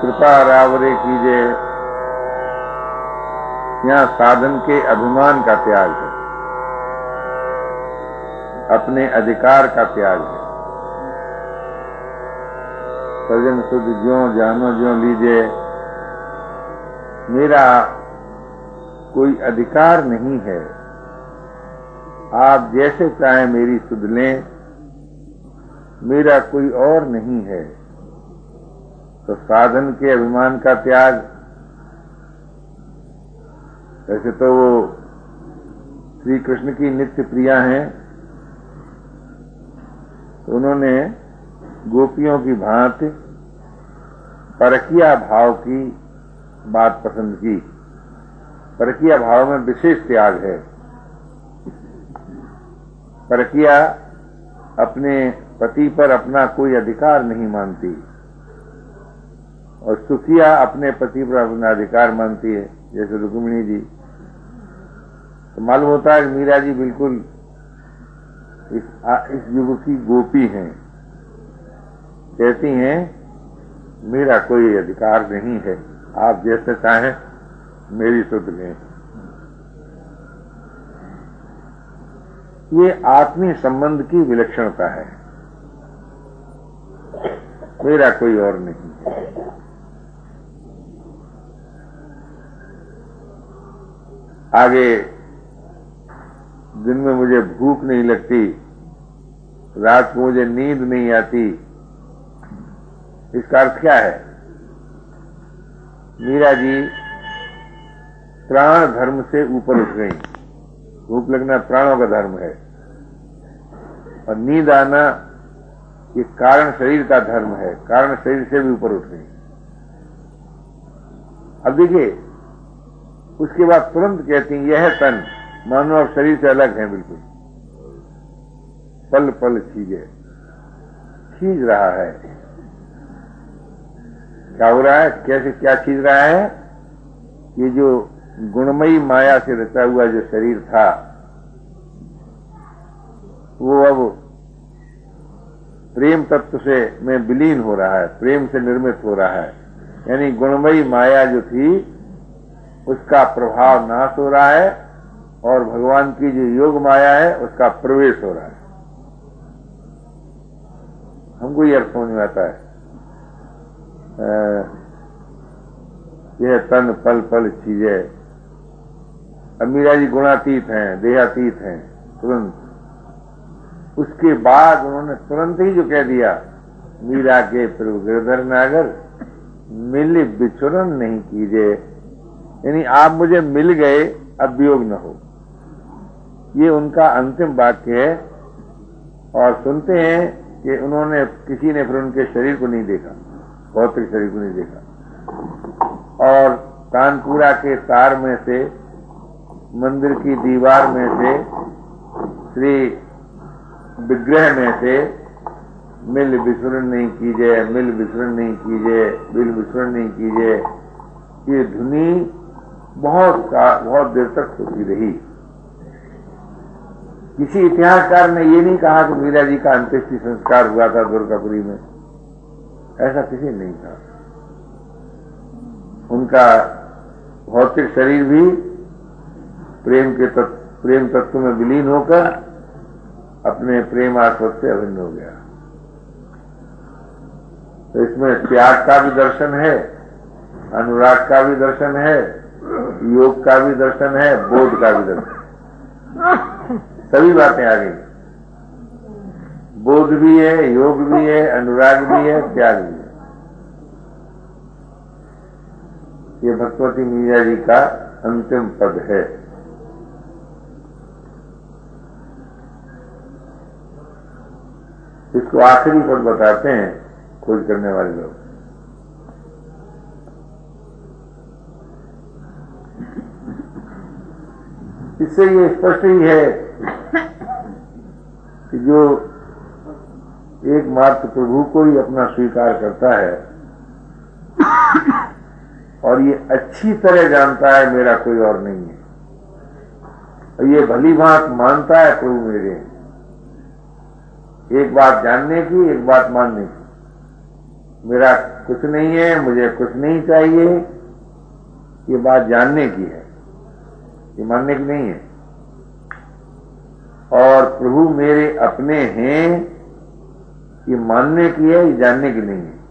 कृपा रावरे कीजिए। यहाँ साधन के अभिमान का त्याग है, अपने अधिकार का त्याग है। सजन सुध ज्यों जानो ज्यों लीजिए। मेरा कोई अधिकार नहीं है, आप जैसे चाहें मेरी सुध लें, मेरा कोई और नहीं है। तो साधन के अभिमान का त्याग। वैसे तो वो श्री कृष्ण की नित्य प्रिया हैं, तो उन्होंने गोपियों की भांति परकिया भाव की बात पसंद की। परकिया भाव में विशेष त्याग है। परकिया अपने पति पर अपना कोई अधिकार नहीं मानती और सुखिया अपने पति पर अपना अधिकार मानती है, जैसे रुक्मिणी जी। तो मालूम होता है कि मीरा जी बिल्कुल इस युग की गोपी हैं। कहती हैं मेरा कोई अधिकार नहीं है, आप जैसे चाहें मेरी सुध लें। ये आत्मीय संबंध की विलक्षणता है, मेरा कोई और नहीं है। आगे दिन में मुझे भूख नहीं लगती, रात को मुझे नींद नहीं आती, इसका अर्थ क्या है? मीरा जी प्राण धर्म से ऊपर उठ गई। भूख लगना प्राणों का धर्म है और नींद आना ये कारण शरीर का धर्म है, कारण शरीर से भी ऊपर उठ गई। अब देखिए, उसके बाद तुरंत कहती हैं यह तन मानो अब शरीर से अलग है बिल्कुल। पल पल खींच रहा है। क्या हो रहा है? कैसे क्या खींच रहा है? ये जो गुणमयी माया से रचा हुआ जो शरीर था, वो अब प्रेम तत्व से में विलीन हो रहा है, प्रेम से निर्मित हो रहा है। यानी गुणमयी माया जो थी उसका प्रभाव नाश हो रहा है और भगवान की जो योग माया है उसका प्रवेश हो रहा है। हमको ये अर्थ समझ में आता है। यह तन पल पल चीजें। अब मीरा जी गुणातीत हैं, देहातीत हैं तुरंत। उसके बाद उन्होंने तुरंत ही जो कह दिया, मीरा के प्रभु गिरधर नागर मिल बिछुरन नहीं कीजिए। यानी आप मुझे मिल गए, अब वियोग न हो। ये उनका अंतिम वाक्य है। और सुनते हैं कि उन्होंने किसी ने फिर उनके शरीर को नहीं देखा, भौतिक शरीर को नहीं देखा। और कानपुरा के तार में से, मंदिर की दीवार में से, श्री विग्रह में से मिल विस्मरण नहीं कीजिए, मिल विस्मरण नहीं कीजिए, मिल विस्मरण नहीं कीजिए, ये ध्वनि बहुत देर तक होती रही। किसी इतिहासकार ने ये नहीं कहा कि मीरा जी का अंत्येष्टि संस्कार हुआ था दुर्गापुरी में, ऐसा किसी ने नहीं कहा। उनका भौतिक शरीर भी प्रेम तत्व में विलीन होकर अपने प्रेम आस्वाद से अभिन्न हो गया। तो इसमें त्याग का भी दर्शन है, अनुराग का भी दर्शन है, योग का भी दर्शन है, बोध का भी दर्शन है। सभी बातें आ गई। बोध भी है, योग भी है, अनुराग भी है, त्याग भी है। ये भगवती मीरा जी का अंतिम पद है। इसको आखिरी पद बताते हैं खोज करने वाले लोग। इससे ये स्पष्ट ही है कि जो एकमात्र प्रभु को ही अपना स्वीकार करता है और ये अच्छी तरह जानता है मेरा कोई और नहीं है, और ये भली बात मानता है प्रभु मेरे हैं। एक बात जानने की, एक बात मानने की। मेरा कुछ नहीं है, मुझे कुछ नहीं चाहिए, ये बात जानने की है, ये मानने की नहीं है। और प्रभु मेरे अपने हैं, ये मानने की है, ये जानने की नहीं है।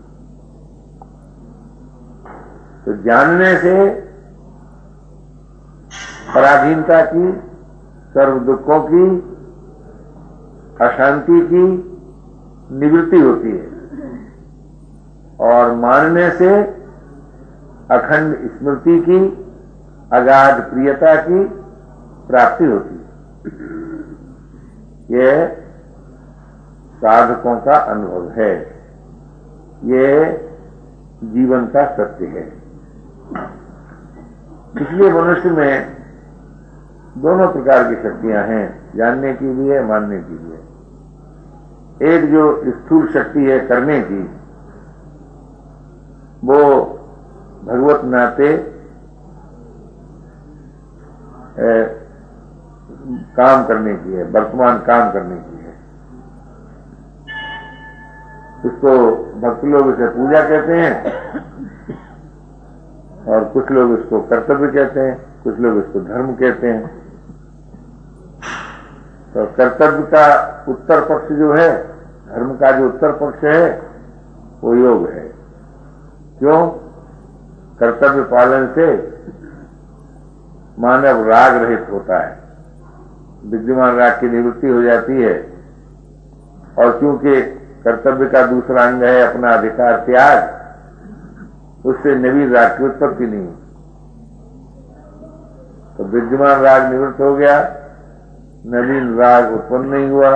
तो जानने से पराधीनता की, सर्व दुखों की, अशांति की निवृत्ति होती है, और मानने से अखंड स्मृति की, अगाध प्रियता की प्राप्ति होती है। यह साधकों का अनुभव है, यह जीवन का सत्य है। इसलिए मनुष्य में दोनों प्रकार की शक्तियां हैं, जानने की भी है, मानने की भी है। एक जो स्थूल शक्ति है करने की, वो भगवत नाते काम करने की है, वर्तमान काम करने की है। उसको भक्त लोग इसे पूजा कहते हैं, और कुछ लोग उसको कर्तव्य कहते हैं, कुछ लोग उसको धर्म कहते हैं। तो कर्तव्य का उत्तर पक्ष जो है, धर्म का जो उत्तर पक्ष है, वो योग है। क्यों? कर्तव्य पालन से मानव राग रहित होता है, विद्यमान राग की निवृत्ति हो जाती है। और क्योंकि कर्तव्य का दूसरा अंग है अपना अधिकार त्याग, उससे नवीन राग की उत्पत्ति नहीं। तो विद्यमान राग निवृत्त हो गया, नवीन राग उत्पन्न नहीं हुआ,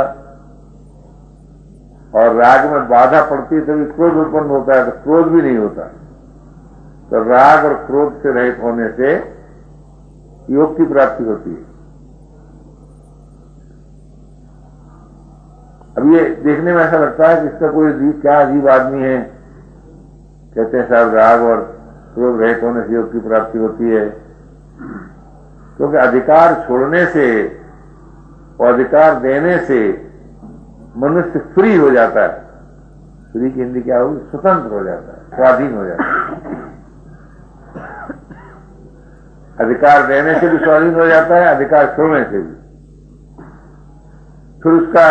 और राग में बाधा पड़ती तभी क्रोध उत्पन्न होता है, तो क्रोध भी नहीं होता। तो राग और क्रोध से रहित होने से योग की प्राप्ति होती है। अब ये देखने में ऐसा लगता है कि इसका कोई क्या अजीब आदमी है, कहते हैं साहब राग और क्रोध रहित होने से योग की प्राप्ति होती है। क्योंकि अधिकार छोड़ने से और अधिकार देने से मनुष्य फ्री हो जाता है। फ्री की हिंदी क्या होगी? स्वतंत्र हो जाता है, स्वाधीन हो जाता है। अधिकार देने से भी स्वाधीन हो जाता है, अधिकार छोड़ने से भी। फिर उसका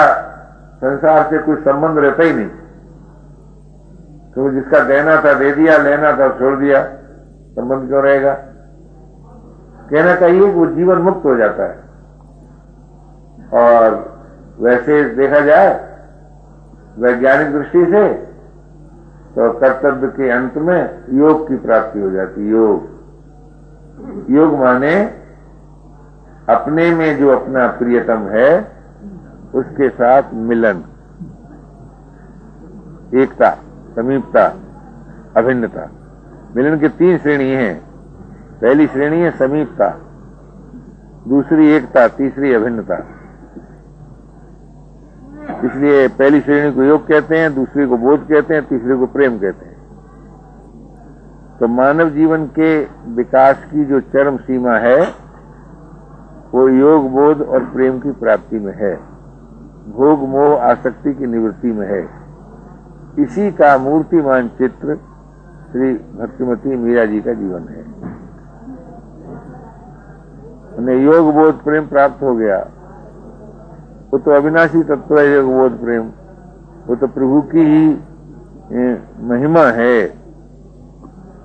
संसार से कोई संबंध रहता ही नहीं। तो जिसका देना था दे दिया, लेना था छोड़ दिया, संबंध क्यों रहेगा? कहना चाहिए कि वो जीवन मुक्त हो जाता है। और वैसे देखा जाए वैज्ञानिक दृष्टि से तो कर्तव्य के अंत में योग की प्राप्ति हो जाती। योग माने अपने में जो अपना प्रियतम है उसके साथ मिलन, एकता, समीपता, अभिन्नता। मिलन की 3 श्रेणी हैं। पहली श्रेणी है समीपता, दूसरी एकता, तीसरी अभिन्नता। इसलिए पहली श्रेणी को योग कहते हैं, दूसरी को बोध कहते हैं, तीसरी को प्रेम कहते हैं। तो मानव जीवन के विकास की जो चरम सीमा है वो योग, बोध और प्रेम की प्राप्ति में है, भोग मोह आसक्ति की निवृत्ति में है। इसी का मूर्तिमान चित्र श्री भक्तिमती मीरा जी का जीवन है। उन्हें योग बोध प्रेम प्राप्त हो गया। वो तो अविनाशी तत्व है योग बोध प्रेम, वो तो प्रभु की ही महिमा है।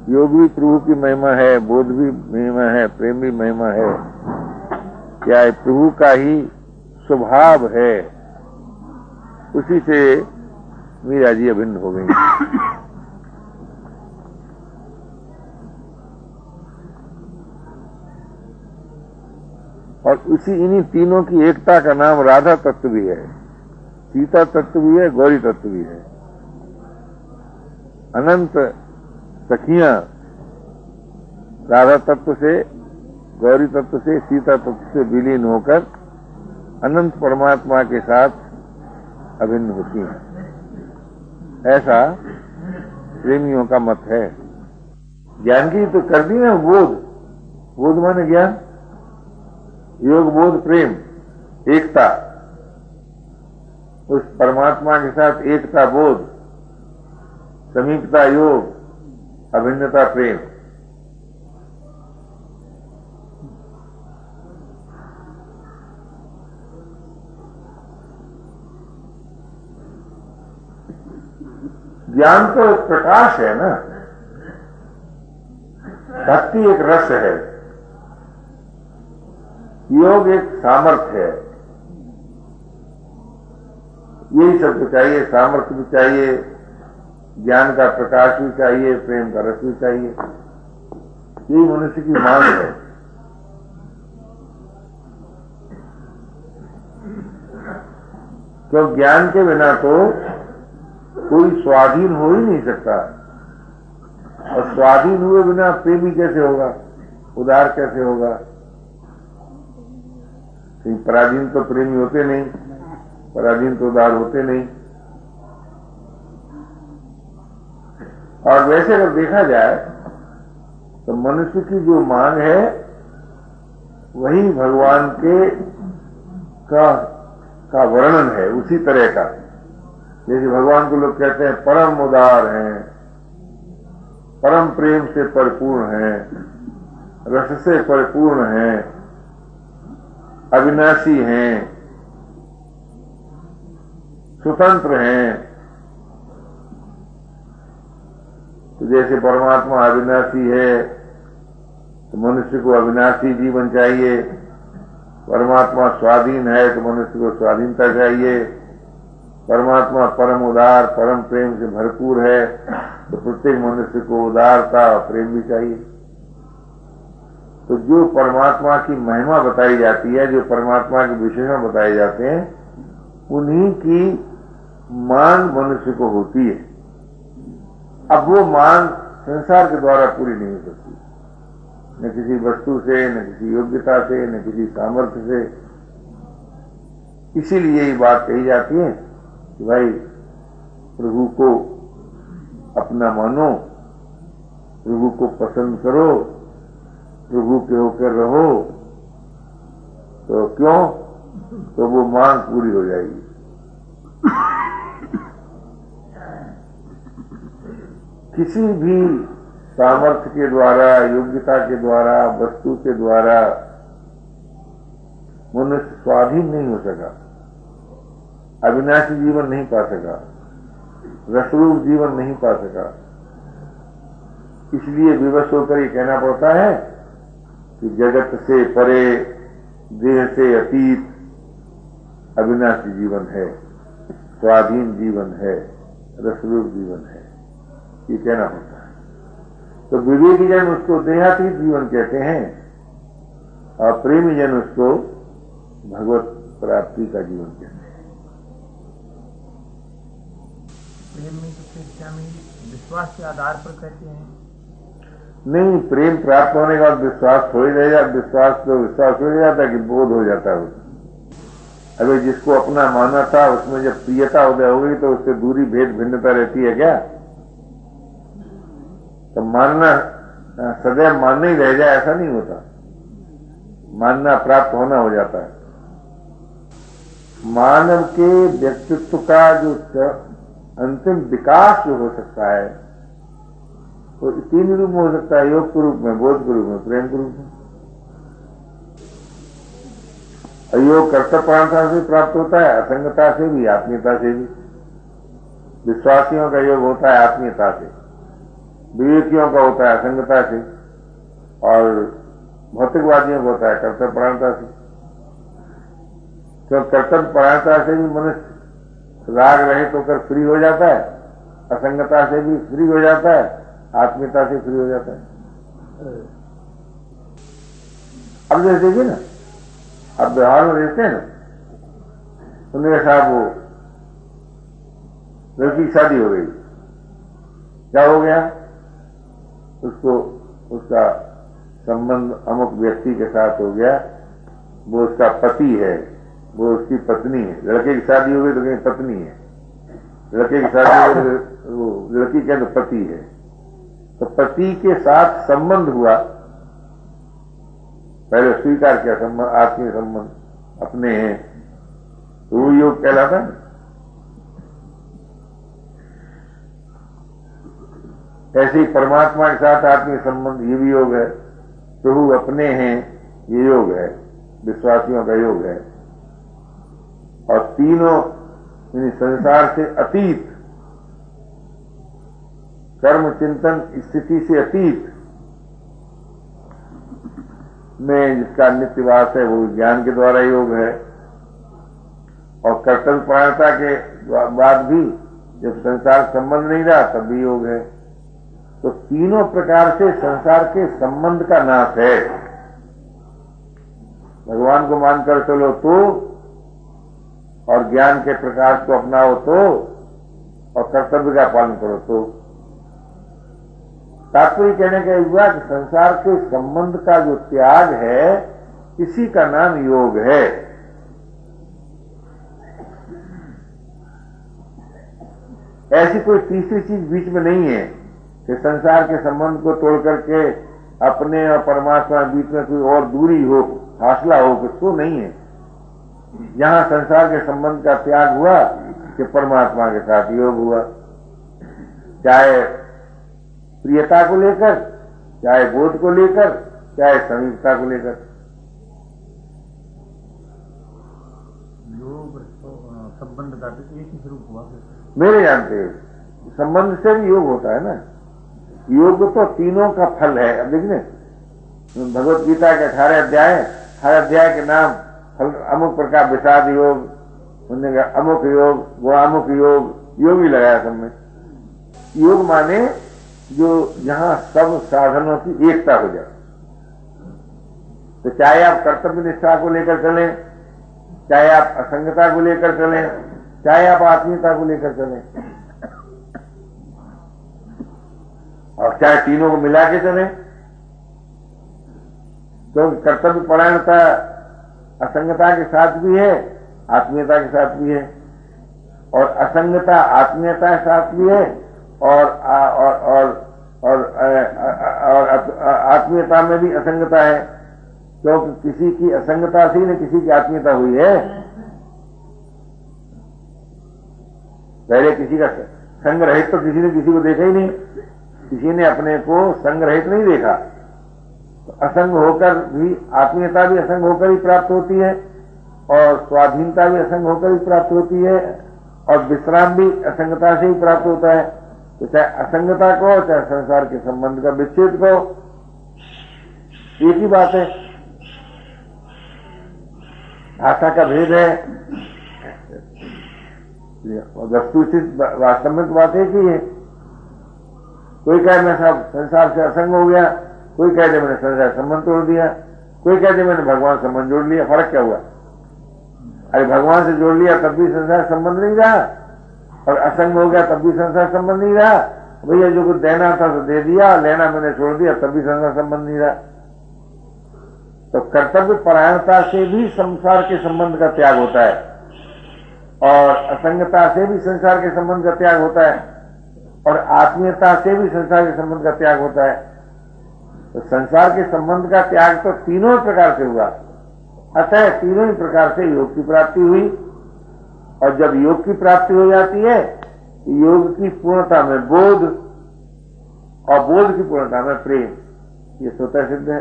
योग भी प्रभु की महिमा है, बोध भी महिमा है, प्रेम भी महिमा है। क्या है? प्रभु का ही स्वभाव है। उसी से मीरा जी अभिन्न हो गई। और उसी इन्हीं तीनों की एकता का नाम राधा तत्व भी है, सीता तत्व भी है, गौरी तत्व भी है। अनंत सखियां राधा तत्व से, गौरी तत्व से, सीता तत्व से विलीन होकर अनंत परमात्मा के साथ अभिन्न होती हैं। ऐसा प्रेमियों का मत है। ज्ञान की तो कर दी ना बोध। बोध माने ज्ञान, योग बोध प्रेम, एकता। उस परमात्मा के साथ एकता बोध समीपता योग, अभिन्नता प्रेम। ज्ञान तो एक प्रकाश है ना, भक्ति एक रस है, योग एक सामर्थ्य है। यही सब तो चाहिए, सामर्थ्य भी चाहिए, ज्ञान का प्रकाश भी चाहिए, प्रेम का रस भी चाहिए। यही मनुष्य की मांग है। तो ज्ञान के बिना तो कोई स्वाधीन हो ही नहीं सकता, और स्वाधीन हुए बिना प्रेमी कैसे होगा, उदार कैसे होगा? पराधीन तो प्रेमी होते नहीं, पराधीन तो उदार होते नहीं। और वैसे अगर देखा जाए तो मनुष्य की जो मांग है वही भगवान के का वर्णन है, उसी तरह का। जैसे भगवान को लोग कहते हैं परम उदार हैं, परम प्रेम से परिपूर्ण हैं, रस से परिपूर्ण हैं, अविनाशी हैं, स्वतंत्र हैं। तो जैसे परमात्मा अविनाशी है तो मनुष्य को अविनाशी जीवन चाहिए, परमात्मा स्वाधीन है तो मनुष्य को स्वाधीनता चाहिए, परमात्मा परम उदार परम प्रेम से भरपूर है तो प्रत्येक मनुष्य को उदारता और प्रेम भी चाहिए। तो जो परमात्मा की महिमा बताई जाती है, जो परमात्मा के विशेषण बताए जाते हैं, उन्हीं की मांग मनुष्य को होती है। अब वो मांग संसार के द्वारा पूरी नहीं हो सकती, न किसी वस्तु से, न किसी योग्यता से, न किसी सामर्थ्य से। इसीलिए ये बात कही जाती है कि भाई प्रभु को अपना मानो, प्रभु को पसंद करो, प्रभु के होकर रहो। तो क्यों? तो वो मांग पूरी हो जाएगी। किसी भी सामर्थ्य के द्वारा, योग्यता के द्वारा, वस्तु के द्वारा मनुष्य स्वाधीन नहीं हो सका, अविनाशी जीवन नहीं पा सका, रसरूप जीवन नहीं पा सका। इसलिए विवश होकर ये कहना पड़ता है कि जगत से परे, देह से अतीत अविनाशी जीवन है, स्वाधीन जीवन है, रसरूप जीवन है, ये कहना होता है। तो विवेकी जन उसको देहातीत जीवन कहते हैं और प्रेमी जन उसको भगवत प्राप्ति का जीवन कहते हैं। प्रेम में तो फिर क्या विश्वास के आधार पर कहते हैं? नहीं, प्रेम प्राप्त होने का विश्वास हो ही रह जाता, विश्वास हो ही जाता कि बोध हो जाता है। अगर जिसको अपना माना था उसमें जब प्रियता उदय हो गई तो उससे दूरी भेद भिन्नता रहती है क्या? तो मानना सदैव मानना ही रह जाए ऐसा नहीं होता, मानना प्राप्त होना हो जाता है। मानव के व्यक्तित्व का जो अंतिम विकास जो हो सकता है वो तो 3 रूप में हो सकता है, योग के रूप में, बोध के रूप में, प्रेम के रूप में। योग कर्तव्यपरायणता से प्राप्त होता है, असंगता से भी, आत्मीयता से भी। विश्वासियों का योग होता है आत्मीयता से, विवेकियों का होता है असंगता से, और भौतिकवादियों का होता है कर्तव्यपरायणता से। तो कर्तव्यपरायणता से भी मनुष्य राग रहित होकर फ्री हो जाता है, असंगता से भी फ्री हो जाता है, आत्मीयता से फ्री हो जाता है। अब जैसे देखिए ना, अब व्यवहार में देखते हैं ना, उन्होंने साहब वो लड़की की शादी हो गई, क्या हो गया? उसको उसका संबंध अमुक व्यक्ति के साथ हो गया, वो उसका पति है, वो उसकी पत्नी है। लड़के की शादी हो गई तो कहीं पत्नी है, लड़के की शादी हो गई तो लड़की क्या तो पति है। तो पति के साथ संबंध हुआ, पहले स्वीकार किया संबंध, आत्मीय संबंध अपने हैं, तो वो योग कहलाता है। ऐसे ही परमात्मा के साथ आत्मीय संबंध, ये भी योग है। प्रभु अपने हैं, ये योग है, विश्वासियों का योग है। और तीनों यानी संसार से अतीत, कर्म चिंतन स्थिति से अतीत में जिसका नित्यवास है, वो ज्ञान के द्वारा योग है। और कर्तव्य परायणता के बाद भी जब संसार संबंध नहीं रहा तब भी योग है। तो तीनों प्रकार से संसार के संबंध का नाश है। भगवान को मानकर चलो तो, और ज्ञान के प्रकाश को अपनाओ तो, और कर्तव्य का पालन करो तो। तात्पर्य कहने का हुआ कि संसार के संबंध का जो त्याग है, इसी का नाम योग है। ऐसी कोई तीसरी चीज बीच में नहीं है कि संसार के संबंध को तोड़ करके अपने और परमात्मा के बीच में कोई और दूरी हो, फासला हो, कुछ तो नहीं है। यहां संसार के संबंध का त्याग हुआ कि परमात्मा के साथ योग हुआ, चाहे प्रियता को लेकर, चाहे बोध को लेकर, चाहे समीपता को लेकर। योग संबंध का तो एक ही स्वरूप हुआ। मेरे जानते संबंध से भी योग होता है ना। योग तो तीनों का फल है। अब देखिए भगवत गीता के 18 अध्याय, हर अध्याय के नाम फल अमुक प्रकार, विषाद योग, उन्होंने कहा अमुक योग, गुणामुख योग, योग ही लगाया सब में। योग माने जो जहां सब साधनों की एकता हो जाए। तो चाहे आप कर्तव्य निष्ठा को लेकर चलें, चाहे आप असंगता को लेकर चलें, चाहे आप आत्मीयता को लेकर चलें, और चाहे तीनों को मिला के चलें। तो कर्तव्य परायणता असंगता के साथ भी है, आत्मीयता के साथ भी है, और असंगता आत्मीयता के साथ भी है, और आत्मीयता में भी असंगता है, क्योंकि किसी की असंगता से ही न किसी की आत्मीयता हुई है। पहले किसी का संग रहित तो किसी ने किसी को देखा ही नहीं, किसी ने अपने को संग रहित नहीं देखा। तो असंग होकर भी, आत्मीयता भी असंग होकर ही प्राप्त होती है, और स्वाधीनता भी असंग होकर ही प्राप्त होती है, और विश्राम भी असंगता से ही प्राप्त होता है। तो चाहे असंगता को, चाहे संसार के संबंध का विच्छेद को, एक ही बात है। भाषा का भेद है, वस्तुस्थित वास्तव में तो बात है कि कोई कहे मैं सब संसार से असंग हो गया, कोई कह दे मैंने संसार संबंध तोड़ दिया, कोई कह दे मैंने भगवान संबंध जोड़ लिया। फर्क क्या हुआ? अरे भगवान से जोड़ लिया तब भी संसार संबंध नहीं रहा, और असंग हो गया तब भी संसार संबंध नहीं रहा। भैया जो कुछ देना था तो दे दिया, लेना मैंने छोड़ दिया, तब भी संसार संबंध नहीं रहा। तो कर्तव्य परायणता से भी संसार के संबंध का त्याग होता है, और असंगता से भी संसार के संबंध का त्याग होता है, और आत्मीयता से भी संसार के संबंध का त्याग होता है। तो संसार के संबंध का त्याग तो तीनों प्रकार से हुआ। अतः तीनों ही प्रकार से योग की प्राप्ति हुई, और जब योग की प्राप्ति हो जाती है, योग की पूर्णता में बोध, और बोध की पूर्णता में प्रेम, ये स्वतः सिद्ध है।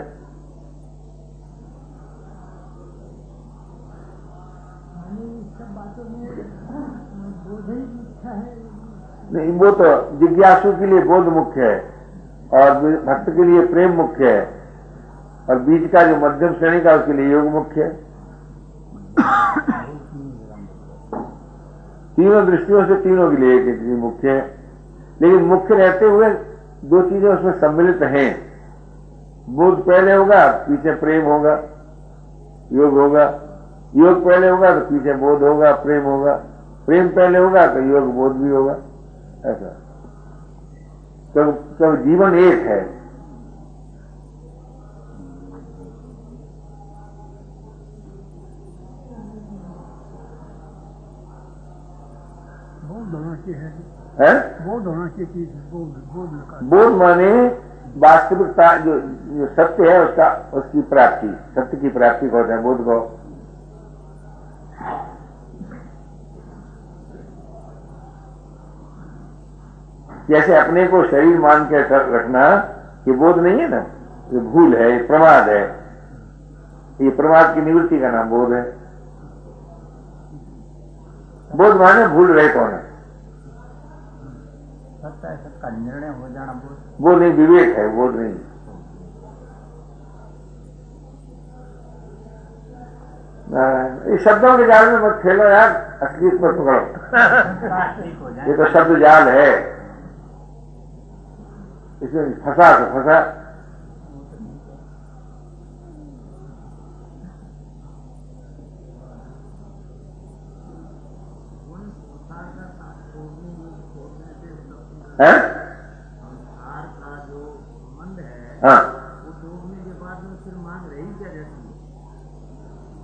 नहीं, वो तो जिज्ञासु के लिए बोध मुख्य है, और भक्त के लिए प्रेम मुख्य है, और बीच का जो मध्यम श्रेणी का उसके लिए योग मुख्य है। तीनों दृष्टियों से तीनों के लिए एक चीज मुख्य है, लेकिन मुख्य रहते हुए दो चीजें उसमें सम्मिलित हैं। बोध पहले होगा, पीछे प्रेम होगा, योग होगा। योग पहले होगा तो पीछे बोध होगा, प्रेम होगा। प्रेम पहले होगा तो योग बोध भी होगा। ऐसा तो जीवन एक है। बोध होना चाहिए है, बोध होना चाहिए। बोध माने वास्तविकता, जो सत्य है उसका, उसकी प्राप्ति, सत्य की प्राप्ति को होता है बोध को। जैसे अपने को शरीर मान के रखना ये बोध नहीं है ना, ये भूल है, ये प्रमाद है। ये प्रमाद की निवृत्ति का नाम बोध है। बोध माने भूल रहे कौन है, सत्य का निर्णय हो जाना बोध। वो नहीं, विवेक है, बोध नहीं। इस शब्दों के जाल में मत खेलो यार, असलियत मत पकड़ो। ये तो शब्द जाल है, इसमें फंसा तो फंसा। है? का जो मंद है, हाँ वो डूबने के बाद में फिर मांग रही क्या जाती है?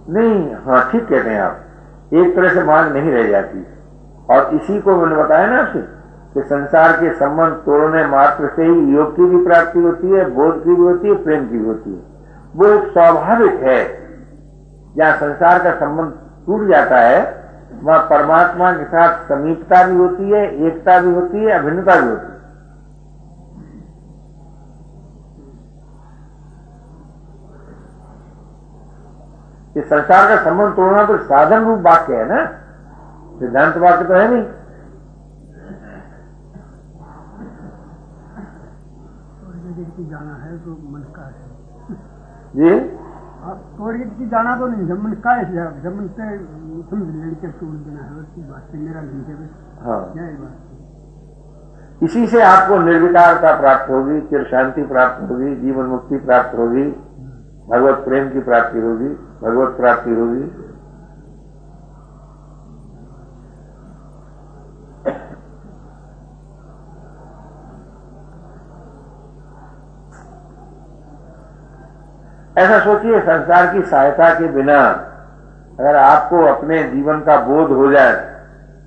नहीं, हाँ ठीक कहते हैं आप, एक तरह से मांग नहीं रह जाती। और इसी को मैंने बताया ना आपसे कि संसार के संबंध तोड़ने मात्र से ही योग की भी प्राप्ति होती है, बोध की भी होती है, प्रेम की भी होती है। वो एक स्वाभाविक है। जहाँ संसार का संबंध टूट जाता है वहां परमात्मा के साथ समीपता भी होती है, एकता भी होती है, अभिन्नता भी होती है। ये संसार का संबंध तोड़ना तो साधन रूप वाक्य है ना, सिद्धांत वाक्य तो है नहीं। की जाना है तो मन का है जी, थोड़ी की जाना तो नहीं, जमन का है, जमन से समझ लेके तोड़ देना है, उसकी बात से मेरा नहीं है। हाँ, क्या बात, इसी से आपको निर्विकारता प्राप्त होगी, चिर शांति प्राप्त होगी, जीवन मुक्ति प्राप्त होगी, भगवत प्रेम की प्राप्ति होगी, भगवत प्राप्ति होगी। ऐसा सोचिए, संसार की सहायता के बिना अगर आपको अपने जीवन का बोध हो जाए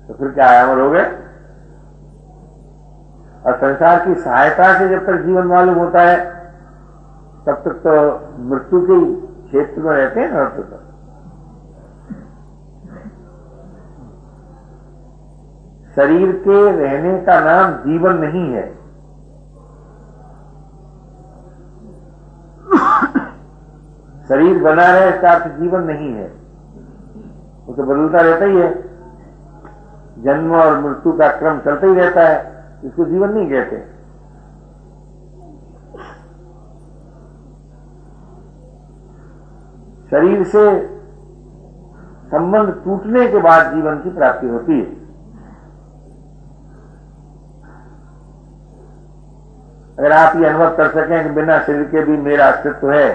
तो फिर क्या अमर हो गए। और संसार की सहायता से जब तक जीवन मालूम होता है तब तक तो मृत्यु के क्षेत्र में रहते हैं ना। तो शरीर के रहने का नाम जीवन नहीं है। शरीर बना रहे इसका अर्थ जीवन नहीं है, वो तो बदलता रहता ही है। जन्म और मृत्यु का क्रम चलता ही रहता है, इसको जीवन नहीं कहते। शरीर से संबंध टूटने के बाद जीवन की प्राप्ति होती है। अगर आप ये अनुभव कर सकें कि बिना शरीर के भी मेरा अस्तित्व है,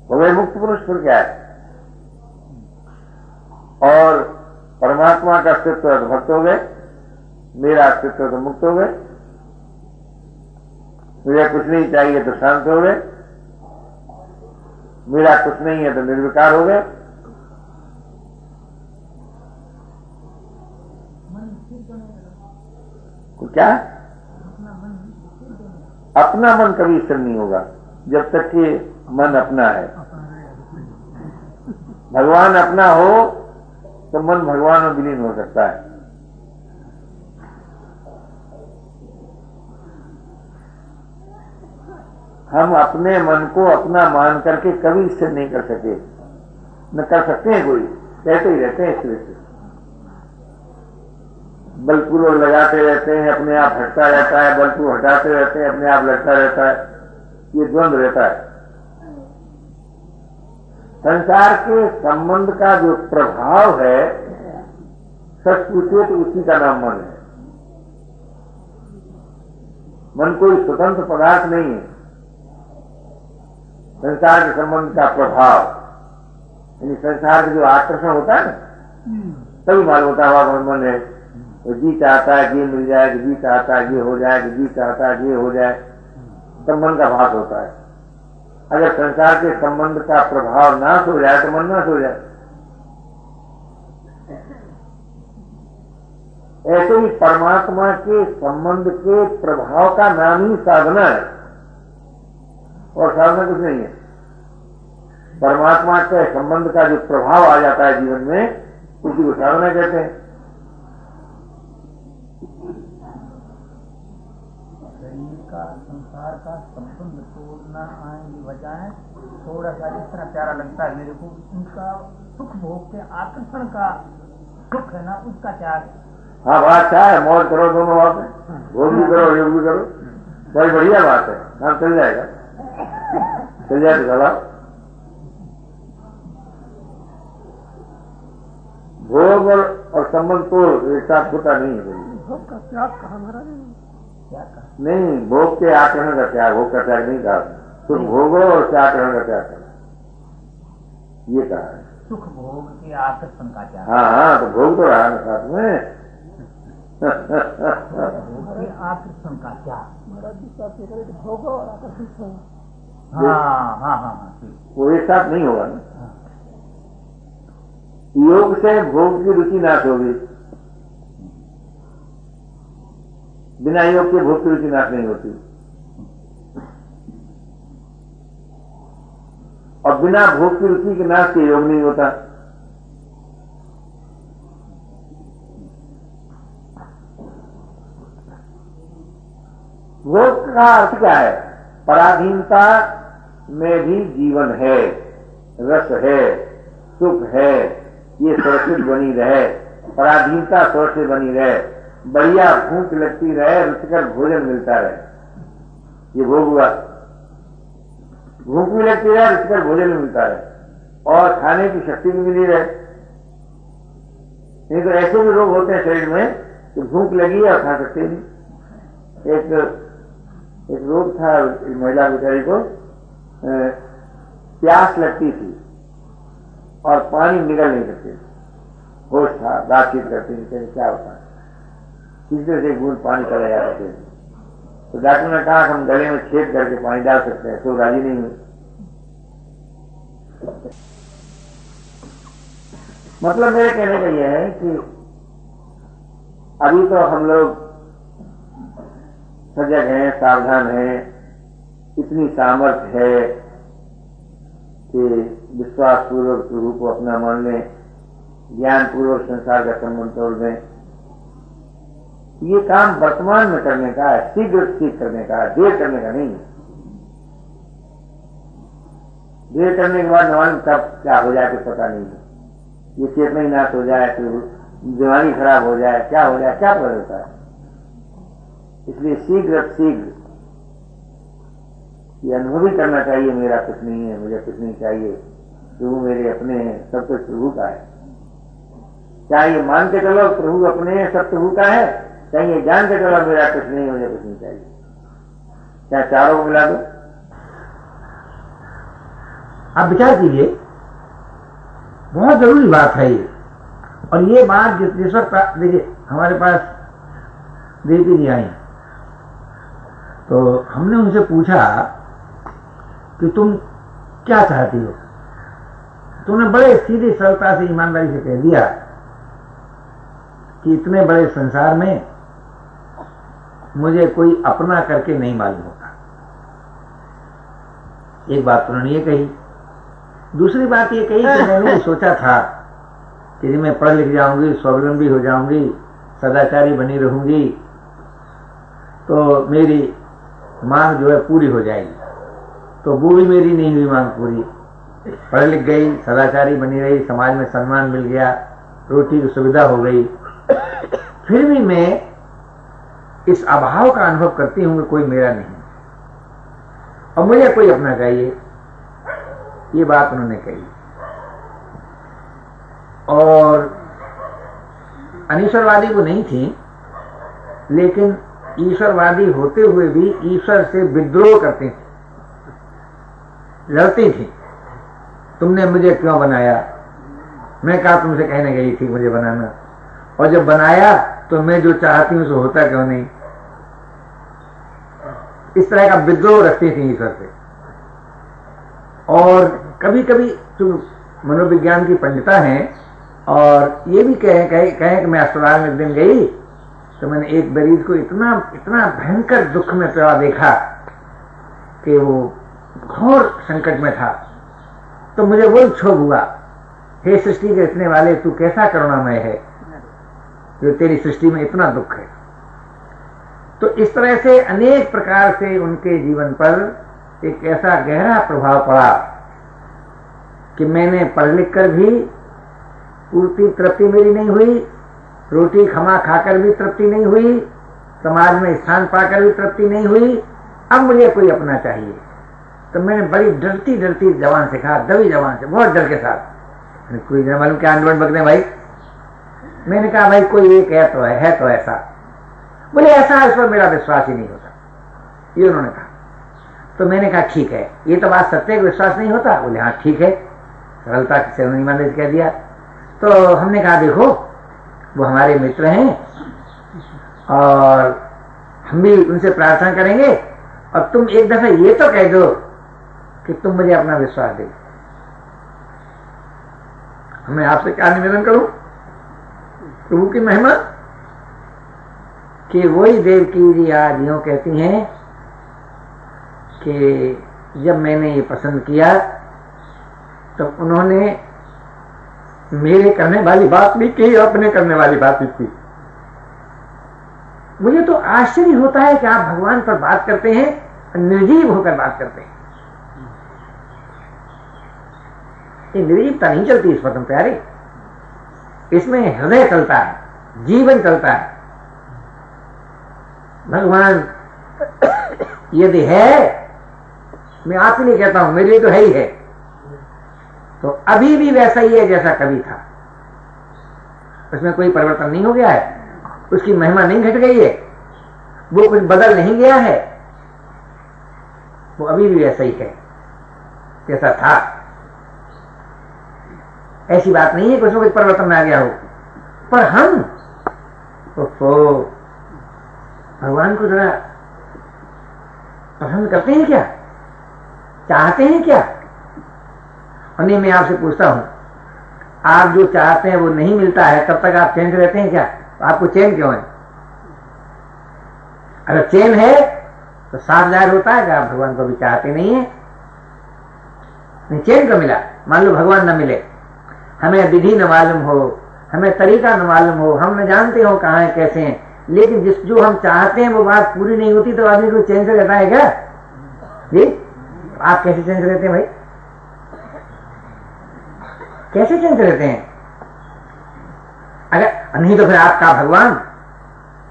हो गए मुक्त पुरुष, फिर क्या है। और परमात्मा का अस्तित्व है तो भक्त हो गए, मेरा अस्तित्व तो मुक्त हो गए, मुझे कुछ नहीं चाहिए तो शांत हो गए, मेरा कुछ नहीं है तो निर्विकार हो गए। क्या? अपना मन कभी स्थिर नहीं होगा जब तक कि मन अपना है। भगवान अपना हो तो मन भगवान में विलीन हो सकता है। हम अपने मन को अपना मान करके कभी स्थिर नहीं कर सके, न कर सकते हैं। कोई कहते ही रहते हैं स्थिर से, बलपूर्वक लगाते रहते हैं, अपने आप हटता रहता है, बलपूर्वक हटाते रहते हैं, अपने आप लगता रहता है। ये द्वंद्व रहता है। संसार के संबंध का जो प्रभाव है, सच पूछिए तो उसी का नाम मन है। मन कोई स्वतंत्र पदार्थ नहीं है। संसार के संबंध का प्रभाव यानी संसार का जो आकर्षण होता है ना, तभी मालूम होता है मन है। तो जी चाहता है कि ये मिल जाए, कि जी चाहता है कि ये हो जाए, कि जी चाहता है कि ये हो जाए, तब मन का भास होता है। अगर संसार के संबंध का प्रभाव नाश हो जाए तो मन नाश हो जाए। ऐसे ही परमात्मा के संबंध के प्रभाव का नाम ही साधना है, और साधना कुछ नहीं है। परमात्मा के संबंध का जो प्रभाव आ जाता है जीवन में, उसी को साधना कहते हैं। शरीर का संसार का संबंध तोड़ना आएंगी वजह है। थोड़ा सा इस तरह प्यारा लगता है मेरे को, उनका सुख भोग के आकर्षण का सुख है ना, उसका त्याग। हाँ बात क्या है, मौज करो दोनों बात है, भोग भी करो योग भी करो, बड़ी बढ़िया बात है, काम चल जाएगा, चल जाए तो चला। भोग और संबंध तो एक साथ होता नहीं है। भोग का त्याग कहा महाराज, क्या कहा? नहीं, भोग के आकर्षण का त्याग, भोग का त्याग नहीं कहा, सुख भोगो और उसके आकर्षण का त्याग करो, ये कहा है। सुख भोग के आकर्षण का त्याग। हाँ, तो भोग तो रहा ना साथ में। भोग के आकर्षण का त्याग महाराज जी साथ ये करे कि भोग और आकर्षण से हाँ, वो एक साथ नहीं होगा ना। योग से भोग की रुचि नाश होगी, बिना योग के भोग की रुचि नाश नहीं होती, और बिना भोग की रुचि के नाश के योग नहीं होता। भोग का अर्थ क्या है? पराधीनता में भी जीवन है, रस है, सुख है, ये सुरक्षित बनी रहे, पराधीनता सुरक्षित बनी रहे, बढ़िया भूख लगती रहे, रुचिकर भोजन मिलता रहे, ये भोग हुआ। भूख भी लगती रहे, रुचिकर भोजन भी मिलता रहे, और खाने की शक्ति भी मिली रहे। नहीं तो ऐसे भी रोग होते हैं शरीर में कि भूख लगी और खा सकते नहीं। एक रोग था, एक महिला बेचारी को प्यास लगती थी और पानी निकल नहीं सकते, होश था, बातचीत करते थे, क्या होता है, किसी तरह से बूंद पानी चला जाते थे। तो डॉक्टर ने कहा हम गले में छेद करके पानी डाल सकते हैं, तो राजी नहीं हुए। मतलब मेरे कहने का यह है कि अभी तो हम लोग सजग हैं, सावधान हैं, इतनी सामर्थ्य है कि विश्वास पूर्वक प्रभु को अपना मान लें, ज्ञान पूर्वक संसार का संबंध तोड़ दें। ये काम वर्तमान में करने का है, शीघ्र ठीक करने का, देर करने का नहीं। देर करने के बाद मालूम कब क्या हो जाए कुछ पता नहीं है, ये चेतना ही नाश हो जाए, फिर दिमागी खराब हो जाए, क्या हो जाए, क्या पता होता है। इसलिए शीघ्र ये अनुभव ही करना चाहिए, मेरा कुछ नहीं है, मुझे कुछ नहीं चाहिए, प्रभु मेरे अपने हैं, सब कुछ प्रभु का है। चाहे ये मान के चलो प्रभु अपने हैं, सब प्रभु का है, चाहे ये जान के चलो मेरा कुछ नहीं, मुझे कुछ नहीं चाहिए, चाहे चारों को मिला दो। आप विचार कीजिए, बहुत जरूरी बात है ये। और ये बात जिस वक्त देखिए हमारे पास देवी जी आई तो हमने उनसे पूछा कि तुम क्या चाहती हो। तुमने बड़े सीधी सरलता से ईमानदारी से कह दिया कि इतने बड़े संसार में मुझे कोई अपना करके नहीं मालूम होता। एक बात उन्होंने ये कही। दूसरी बात ये कही कि मैंने सोचा था कि मैं पढ़ लिख जाऊंगी, स्वावलंबी हो जाऊंगी, सदाचारी बनी रहूंगी तो मेरी मांग जो है पूरी हो जाएगी। तो वो भी मेरी नहीं हुई मांग पूरी। पढ़ लिख गई, सदाचारी बनी रही, समाज में सम्मान मिल गया, रोटी की सुविधा हो गई, फिर भी मैं इस अभाव का अनुभव करती हूं कि कोई मेरा नहीं और मुझे कोई अपना चाहिए। ये बात उन्होंने कही। और अनीश्वरवादी वो नहीं थी, लेकिन ईश्वरवादी होते हुए भी ईश्वर से विद्रोह करती थी, लड़ती थी। तुमने मुझे क्यों बनाया? मैं कहा तुमसे कहने गई थी मुझे बनाना, और जब बनाया तो मैं जो चाहती हूं सो होता क्यों नहीं। इस तरह का विद्रोह रखती थी ईश्वर से। और कभी कभी जो मनोविज्ञान की पंडिता हैं और ये भी कहें कि मैं अस्पताल में एक दिन गई तो मैंने एक मरीज को इतना भयंकर दुख में पड़ा देखा कि वो घोर संकट में था। तो मुझे वही क्षोभ हुआ, हे सृष्टि के रचने वाले, तू कैसा करुणामय है जो तेरी सृष्टि में इतना दुख है। तो इस तरह से अनेक प्रकार से उनके जीवन पर एक ऐसा गहरा प्रभाव पड़ा कि मैंने पढ़ लिख कर भी पूर्ति तृप्ति मेरी नहीं हुई, रोटी खमा खाकर भी तृप्ति नहीं हुई, समाज में स्थान पाकर भी तृप्ति नहीं हुई, अब मुझे कोई अपना चाहिए। तो मैंने बड़ी डरती डरती जवान से कहा, दबी जवान से, बहुत डर के साथ, कोई न मालूम क्या अंडवन बकने भाई। मैंने कहा भाई कोई एक है तो ऐसा। बोले ऐसा इस पर मेरा विश्वास ही नहीं होता, ये उन्होंने कहा। तो मैंने कहा ठीक है, ये तो बात सत्य है, विश्वास नहीं होता। बोले हाँ ठीक है, सरलता से उन्होंने कह दिया। तो हमने कहा देखो वो हमारे मित्र हैं और हम भी उनसे प्रार्थना करेंगे, और तुम एक दफा ये तो कह दो कि तुम मुझे अपना विश्वास दे। मैं आपसे क्या निवेदन करूं प्रभु की महिमा कि वही देवकी जी आज यूं कहती हैं कि जब मैंने ये पसंद किया तो उन्होंने मेरे करने वाली बात भी की, अपने करने वाली बात भी की। मुझे तो आश्चर्य होता है कि आप भगवान पर बात करते हैं और निर्जीव होकर बात करते हैं। ये निर्जीवता नहीं चलती इस पर तुम प्यारे, इसमें हृदय चलता है, जीवन चलता है। भगवान यदि है, मैं आपके लिए कहता हूं, मेरे लिए तो है ही है, तो अभी भी वैसा ही है जैसा कभी था। उसमें कोई परिवर्तन नहीं हो गया है, उसकी महिमा नहीं घट गई है, वो कुछ बदल नहीं गया है, वो अभी भी वैसा ही है जैसा था। ऐसी बात नहीं है कि उसमें कुछ परिवर्तन आ गया हो। पर हम भगवान को जरा पसंद करते हैं क्या, चाहते हैं क्या? और नहीं, मैं आपसे पूछता हूं, आप जो चाहते हैं वो नहीं मिलता है, तब तक आप चैन से रहते हैं क्या? तो आपको चैन क्यों है? अगर चैन है तो साफ जाहिर होता है कि आप भगवान को भी चाहते नहीं है। नहीं, चैन क्यों मिला? मान लो भगवान न मिले, हमें विधि न मालूम हो, हमें तरीका न मालूम हो, हम न जानते हो कहाँ है कैसे हैं, लेकिन जिस जो हम चाहते हैं वो बात पूरी नहीं होती, तो आदमी को चैन से रहता है क्या जी? आप कैसे चैन से रहते हैं भाई? कैसे चैन से रहते हैं? अगर नहीं तो फिर आपका भगवान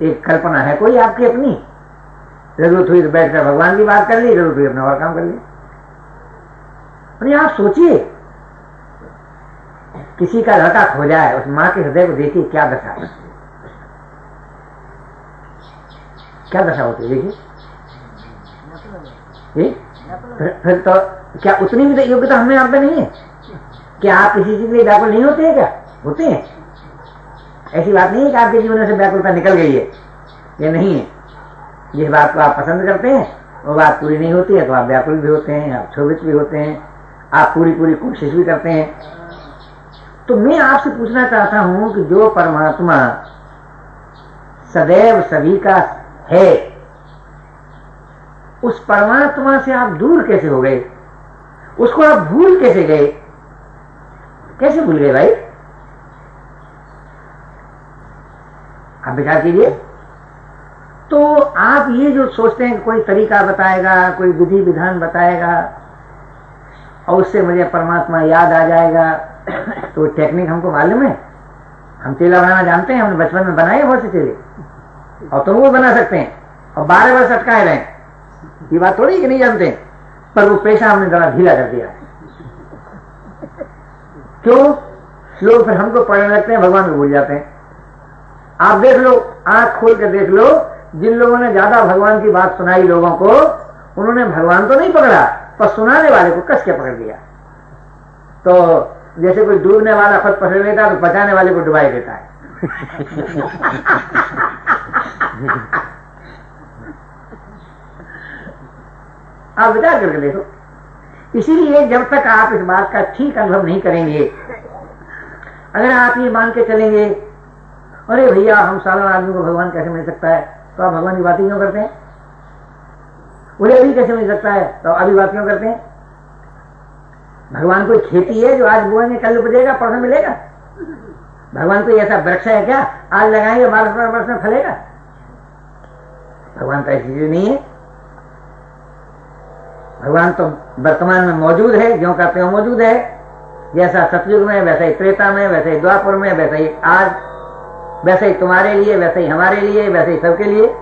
एक कल्पना है कोई आपकी अपनी, जरूरत हुई तो बैठकर भगवान की बात कर ली, जरूरत हुई अपना और काम कर लिया। आप सोचिए, किसी का लड़का खो जाए, उस माँ के हृदय को देखिए क्या दशा है, क्या दशा होती है देखिए। फिर तो क्या उतनी भी तो योग्यता हमें आप में नहीं है? क्या आप किसी चीज के लिए व्याकुल नहीं होते हैं? क्या होते हैं? ऐसी बात नहीं है कि आपके जीवन से व्याकुलता निकल गई है, ये नहीं है। जिस बात को आप पसंद करते हैं वो बात पूरी नहीं होती है तो आप व्याकुल भी होते हैं, आप क्षोभित भी होते हैं, आप पूरी पूरी कोशिश भी करते हैं। तो मैं आपसे पूछना चाहता हूं कि जो परमात्मा सदैव सभी का है, उस परमात्मा से आप दूर कैसे हो गए? उसको आप भूल कैसे गए? कैसे भूल गए भाई? आप विचार कीजिए। तो आप ये जो सोचते हैं कि कोई तरीका बताएगा, कोई विधि विधान बताएगा और उससे मुझे परमात्मा याद आ जाएगा, तो टेक्निक हमको मालूम है। हम चेला बनाना जानते हैं, हमने बचपन में बनाए बहुत से चेले, और तुम वो बना सकते हैं और 12 वर्ष अटकाए रहे। ये बात थोड़ी कि नहीं जानते, पर वो पेशा हमने जरा ढीला कर दिया। क्यों? लोग फिर हमको पढ़ने लगते हैं, भगवान को भूल जाते हैं। आप देख लो, आंख खोल कर देख लो, जिन लोगों ने ज्यादा भगवान की बात सुनाई लोगों को, उन्होंने भगवान तो नहीं पकड़ा, पर सुनाने वाले को कस के पकड़ लिया। तो जैसे कोई डूबने वाला खुद पकड़ लेता है तो बचाने वाले को डुबाई देता है। आप विचार करके देखो। इसीलिए जब तक आप इस बात का ठीक अनुभव नहीं करेंगे, अगर आप ये मान के चलेंगे अरे भैया हम साधारण आदमी को भगवान कैसे मिल सकता है, तो आप भगवान की बात क्यों करते हैं? बोले अभी कैसे मिल सकता है, तो अभी बात क्यों करते हैं? भगवान कोई खेती है जो आज बोएंगे कल उपजेगा परसों मिलेगा? भगवान कोई ऐसा वृक्ष है क्या आज लगाएंगे 12 वर्ष में फलेगा? भगवान का ऐसी चीज नहीं है। भगवान तो वर्तमान में मौजूद है, ज्यों का त्यों मौजूद है। जैसा सतयुग में, वैसा ही त्रेता में, वैसे ही द्वापर में, वैसे ही आज, वैसे ही तुम्हारे लिए, वैसे ही हमारे लिए, वैसे ही सबके लिए।